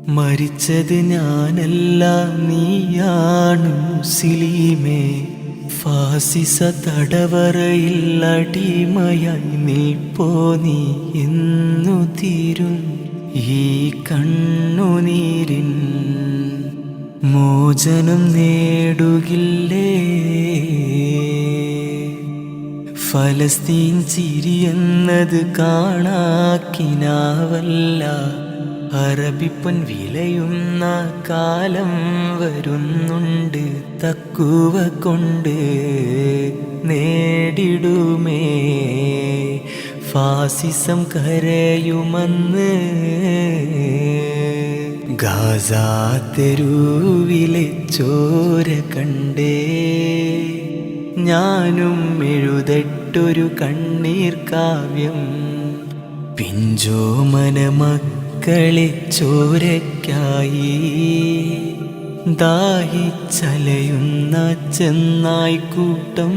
മരിച്ചത് ഞാനല്ല നീയാണ് മുസ്ലിമേ. ഫാസിസ തടവറയിൽ അടിമയായി നിൽപ്പോ നീ എന്നു തീരും ഈ കണ്ണുനീരിൻ മോചനം നേടുകില്ലേ. ഫലസ്തീൻ ചിരിയെന്നത് കാണാക്കിനാവല്ല, അറബിപ്പൊൻ വിലയുന്ന കാലം വരുന്നുണ്ട്. തക്കുവ കൊണ്ട് നേടിടുമേ ഫാസിസം കരയുമെന്ന്. ഗാസ തെരുവിലെ ചോര കണ്ടേ ഞാനും എഴുതട്ടൊരു കണ്ണീർ കാവ്യം. പിഞ്ചോമന മക്കളെ ചോരയ്ക്കായി ദാഹിച്ചലയുന്ന ചെന്നായ്ക്കൂട്ടം.